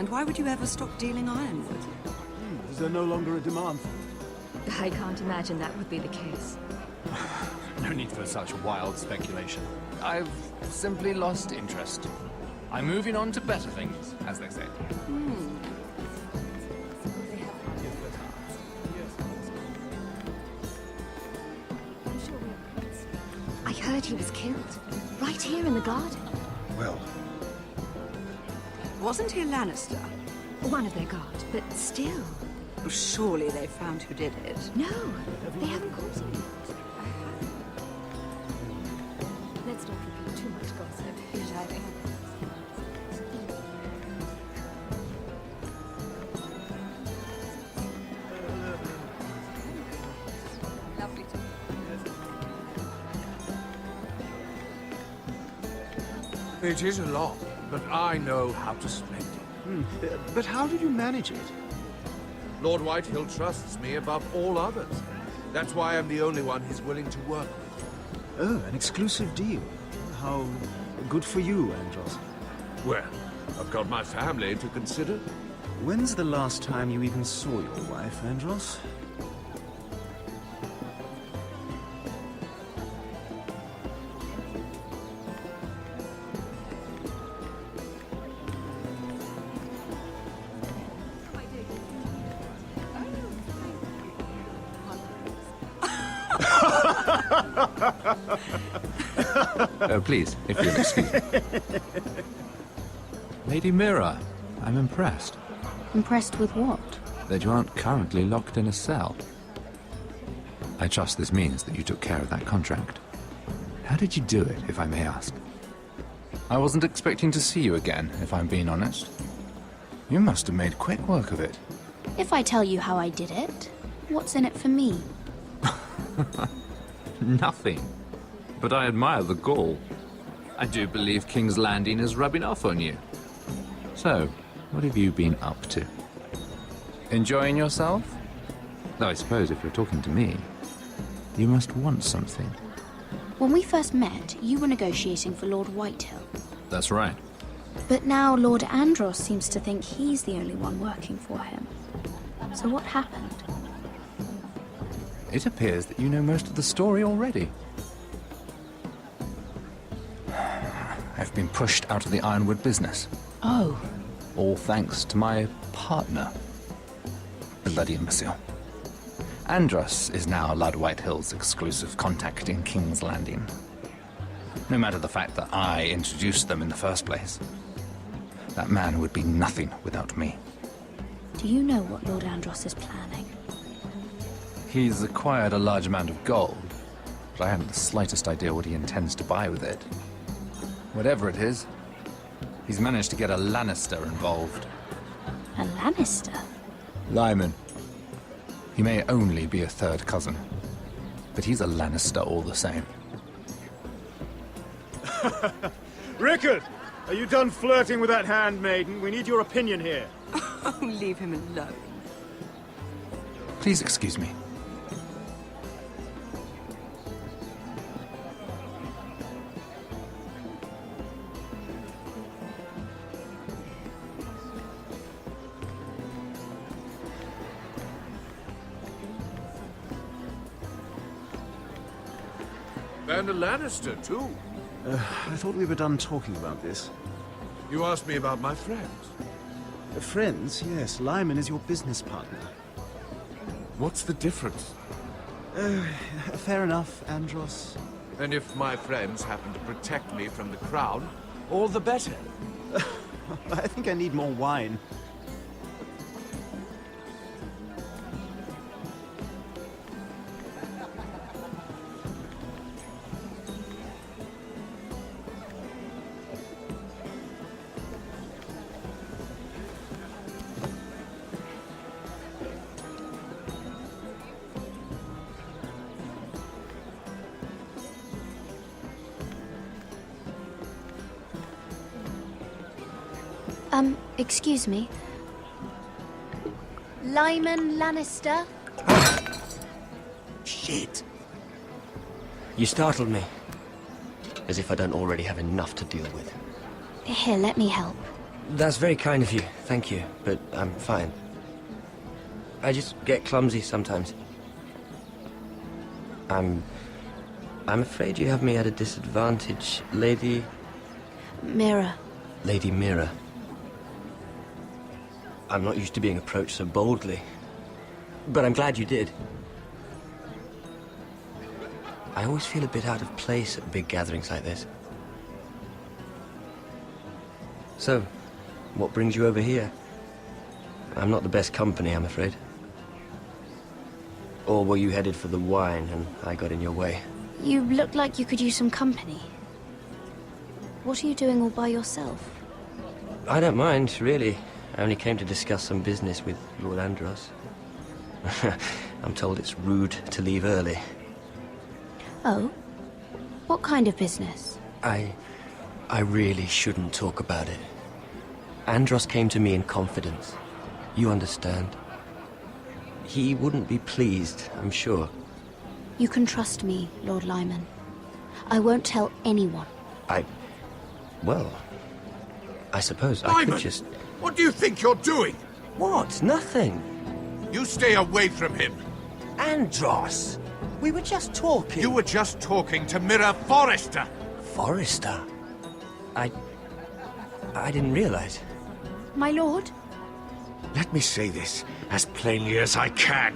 And why would you ever stop dealing ironwood? Is there no longer a demand for it? I can't imagine that would be the case. No need for such wild speculation. I've simply lost interest. I'm moving on to better things, as they say. I heard he was killed. Right here in the garden. Well, Wasn't he a Lannister? One of their guard, but still. Surely they found who did it. No, they haven't caught him. Let's not repeat too much gossip. Exactly. Lovely to It is a lot, but I know how to spend it. but how did you manage it? Lord Whitehill trusts me above all others. That's why I'm the only one he's willing to work with. Oh, an exclusive deal. How good for you, Andros. Well, I've got my family to consider. When's the last time you even saw your wife, Andros? Oh, please, if you'll excuse me. Lady Mira, I'm impressed Impressed with what? that you aren't currently locked in a cell. I trust this means that you took care of that contract. How did you do it, if I may ask? I wasn't expecting to see you again, if I'm being honest. You must have made quick work of it. If I tell you how I did it, what's in it for me? Nothing. But I admire the gall. I do believe King's Landing is rubbing off on you. So, what have you been up to? Enjoying yourself? Though I suppose if you're talking to me, you must want something. When we first met, you were negotiating for Lord Whitehill. That's right. But now Lord Andros seems to think he's the only one working for him. So what happened? It appears that you know most of the story already. I've been pushed out of the ironwood business. Oh, All thanks to my partner. Bloody imbecile. Andros is now Lord Whitehill's exclusive contact in King's Landing. No matter the fact that I introduced them in the first place. That man would be nothing without me. do you know what Lord Andros is planning? He's acquired a large amount of gold, but I haven't the slightest idea what he intends to buy with it. Whatever it is, he's managed to get a Lannister involved. A Lannister? Lyman. He may only be a third cousin, but he's a Lannister all the same. Rickard! Are you done flirting with that handmaiden? We need your opinion here. Oh, leave him alone. Please excuse me. And a Lannister, too. I thought we were done talking about this. You asked me about my friends. Friends, yes. Lyman is your business partner. What's the difference? Fair enough, Andros. And if my friends happen to protect me from the crown, all the better. I think I need more wine. Excuse me. Lyman Lannister? Shit. You startled me. As if I don't already have enough to deal with. Here, let me help. That's very kind of you, thank you, but I'm fine. I just get clumsy sometimes. I'm afraid you have me at a disadvantage, Lady... Mira. Lady Mira. I'm not used to being approached so boldly, but I'm glad you did. I always feel a bit out of place at big gatherings like this. So, what brings you over here? I'm not the best company, I'm afraid. Or were you headed for the wine and I got in your way? You look like you could use some company. What are you doing all by yourself? I don't mind, really. I only came to discuss some business with Lord Andros. I'm told it's rude to leave early. Oh? What kind of business? I really shouldn't talk about it. Andros came to me in confidence. You understand? He wouldn't be pleased, I'm sure. You can trust me, Lord Lyman. I won't tell anyone. Well, I suppose I Lyman! could just... What do you think you're doing? What? Nothing. You stay away from him. Andros! We were just talking. You were just talking to Mira Forrester. Forrester? I didn't realize. My lord? Let me say this as plainly as I can.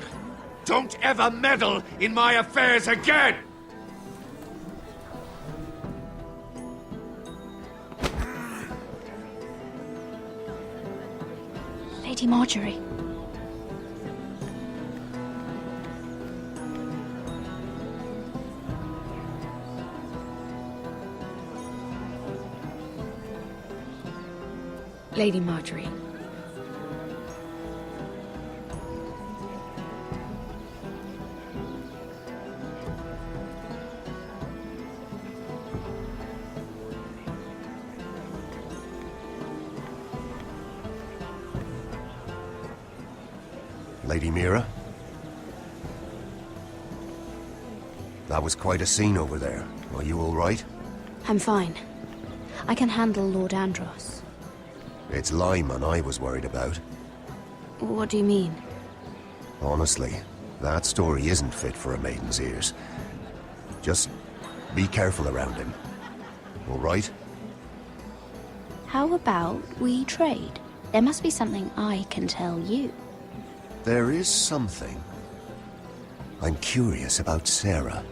Don't ever meddle in my affairs again! Lady Marjorie. Lady Marjorie. Lady Mira? That was quite a scene over there. Are you all right? I'm fine. I can handle Lord Andros. It's Lyman I was worried about. What do you mean? Honestly, that story isn't fit for a maiden's ears. Just be careful around him. All right? How about we trade? There must be something I can tell you. There is something. I'm curious about Sarah.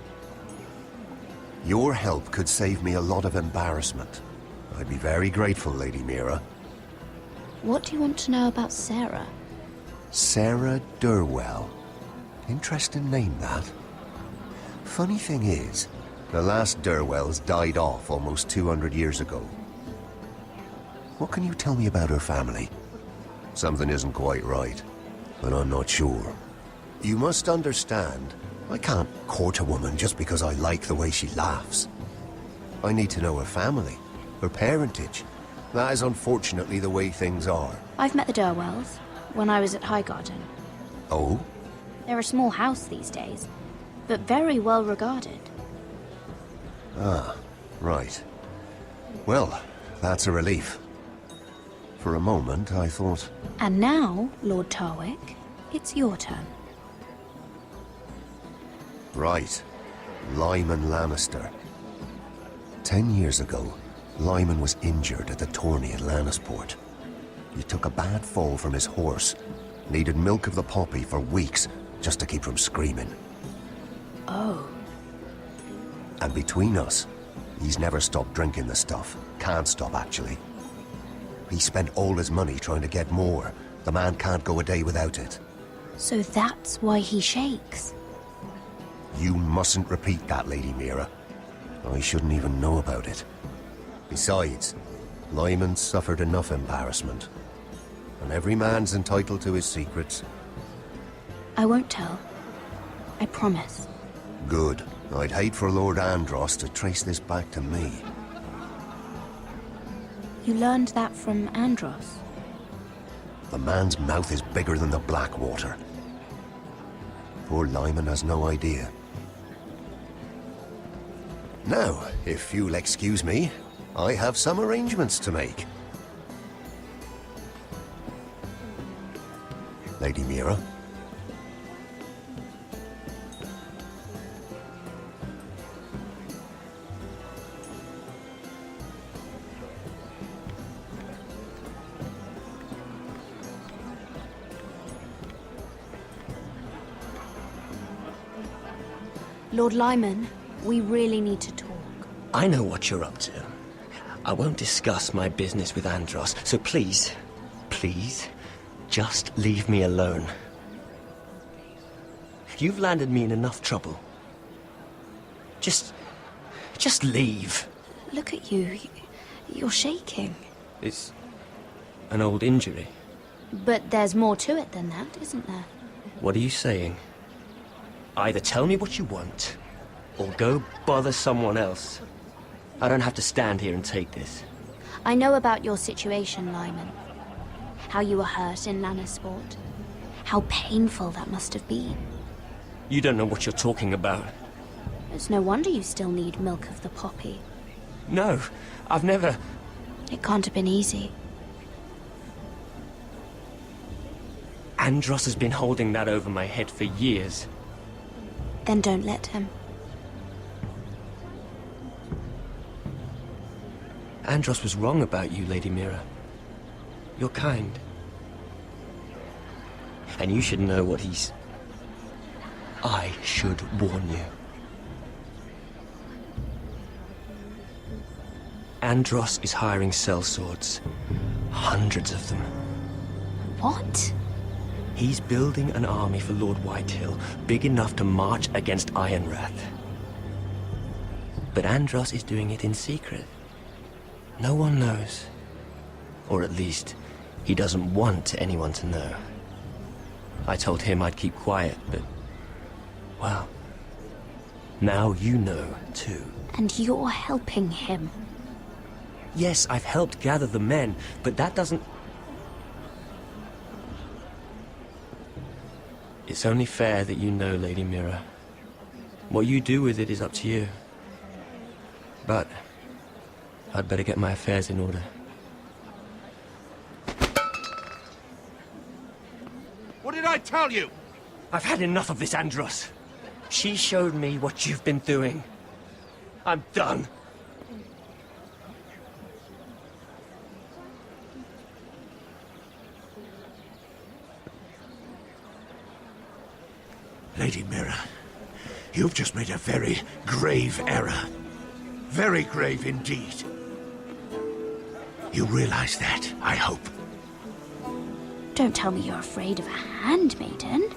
Your help could save me a lot of embarrassment. I'd be very grateful, Lady Mira. What do you want to know about Sarah? Sarah Durwell. Interesting name, that. Funny thing is, the last Durwells died off almost 200 years ago. What can you tell me about her family? Something isn't quite right, but I'm not sure. You must understand, I can't court a woman just because I like the way she laughs. I need to know her family, her parentage. That is unfortunately the way things are. I've met the Durwells when I was at Highgarden. Oh? They're a small house these days, but very well regarded. Ah, right. Well, that's a relief. For a moment, I thought... And now, Lord Tarwick, it's your turn. Right. Lyman Lannister. 10 years ago, Lyman was injured at the tourney at Lannisport. He took a bad fall from his horse. Needed milk of the poppy for weeks just to keep from screaming. Oh. And between us, he's never stopped drinking the stuff. Can't stop, actually. He spent all his money trying to get more. The man can't go a day without it. So that's why he shakes. You mustn't repeat that, Lady Mira. I shouldn't even know about it. Besides, Lyman suffered enough embarrassment. And every man's entitled to his secrets. I won't tell. I promise. Good. I'd hate for Lord Andros to trace this back to me. You learned that from Andros? The man's mouth is bigger than the Blackwater. Poor Lyman has no idea. Now, if you'll excuse me, I have some arrangements to make. Lady Mira. Lord Lyman, we really need to talk. I know what you're up to. I won't discuss my business with Andros, so please, just leave me alone. You've landed me in enough trouble. Just leave. Look at you. You're shaking. It's an old injury. But there's more to it than that, isn't there? What are you saying? Either tell me what you want, or go bother someone else. I don't have to stand here and take this. I know about your situation, Lyman. How you were hurt in Lannisport. How painful that must have been. You don't know what you're talking about. It's no wonder you still need milk of the poppy. No, I've never... It can't have been easy. Andros has been holding that over my head for years. Then don't let him. Andros was wrong about you, Lady Mira. You're kind. And you should know what he's... I should warn you. Andros is hiring sellswords. Hundreds of them. What? He's building an army for Lord Whitehill, big enough to march against Ironrath. But Andros is doing it in secret. No one knows. Or at least, he doesn't want anyone to know. I told him I'd keep quiet, but... well... now you know, too. And you're helping him. Yes, I've helped gather the men, but that doesn't... It's only fair that you know, Lady Mira. What you do with it is up to you. But... I'd better get my affairs in order. What did I tell you? I've had enough of this, Andros. She showed me what you've been doing. I'm done. Lady Mira, you've just made a very grave error. Very grave indeed. You realize that, I hope. Don't tell me you're afraid of a handmaiden.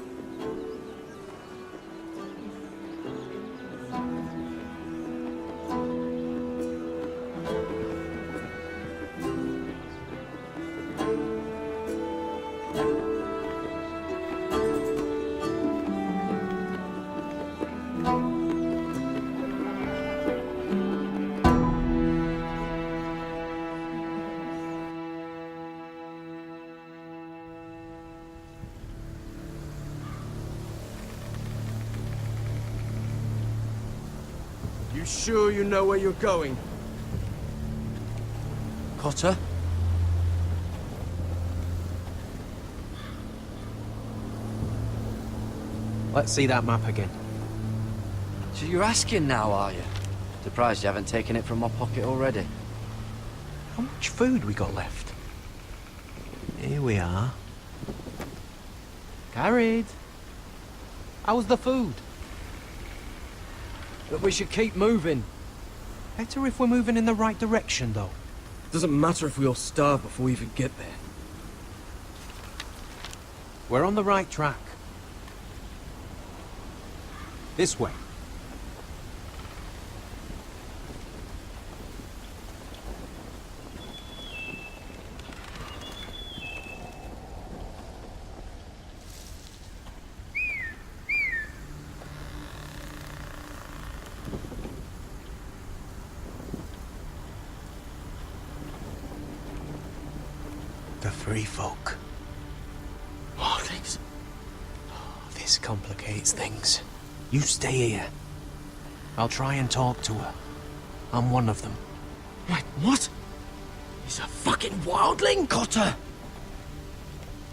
You sure you know where you're going? Cotter? Let's see that map again. So you're asking now, are you? Surprised you haven't taken it from my pocket already. How much food we got left? Here we are. Carried. How's the food? But we should keep moving. Better if we're moving in the right direction, though. Doesn't matter if we all starve before we even get there. We're on the right track. This way. The free folk. Mornings. This complicates things. You stay here. I'll try and talk to her. I'm one of them. Wait, what? He's a fucking wildling, Cotter!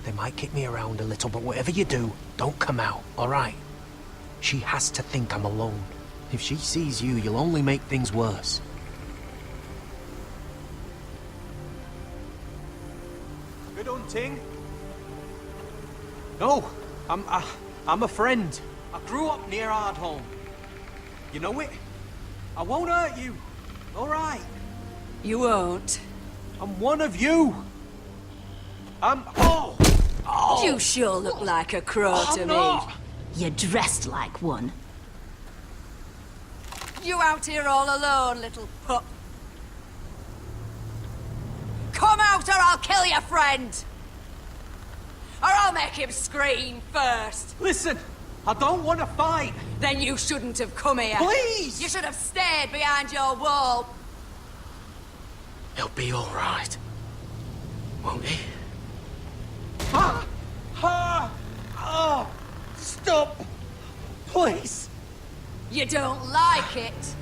They might kick me around a little, but whatever you do, don't come out, all right? She has to think I'm alone. If she sees you, you'll only make things worse. Good hunting. No, I'm a friend. I grew up near Ardholm. You know it? I won't hurt you. All right. You won't. I'm one of you. Oh! You sure look like a crow to me. Not. You're dressed like one. You out here all alone, little pup? Come out or I'll kill your friend! Or I'll make him scream first. Listen, I don't want to fight. Then you shouldn't have come here. Please! You should have stayed behind your wall. He'll be all right. Won't he? Stop! Please! You don't like it.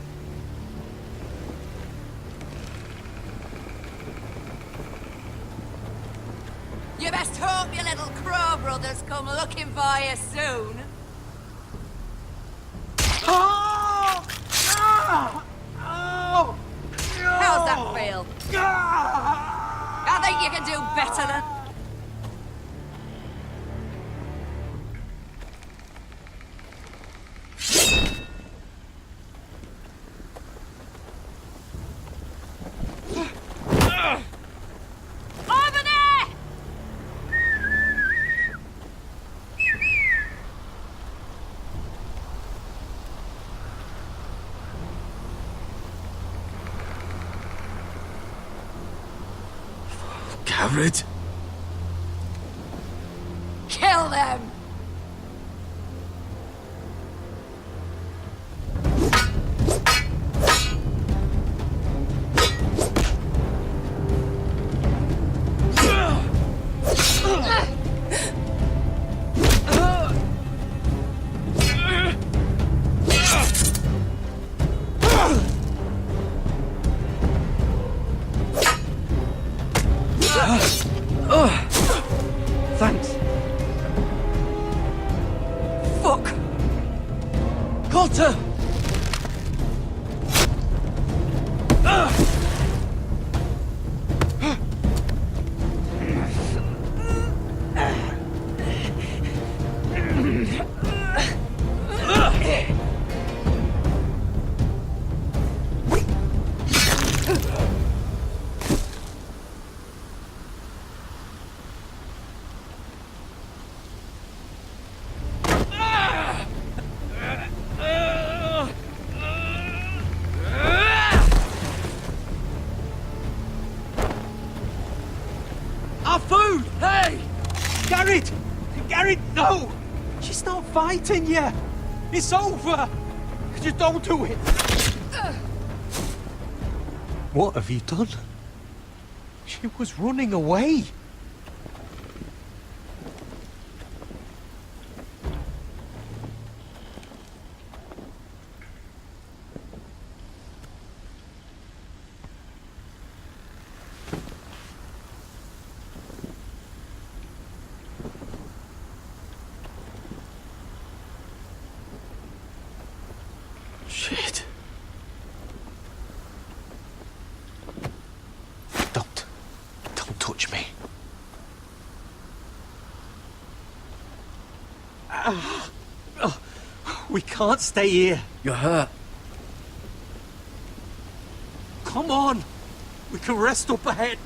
You best hope your little crow brothers come looking for you soon. How's that feel? I think you can do better than... Over there! Garrett? Kill them! Thanks. Fuck! Cotter! Our food! Hey! Garrett! Garrett, no! She's not fighting you! It's over! Just don't do it! What have you done? She was running away! Shit. Don't touch me. We can't stay here. You're hurt. Come on! We can rest up ahead.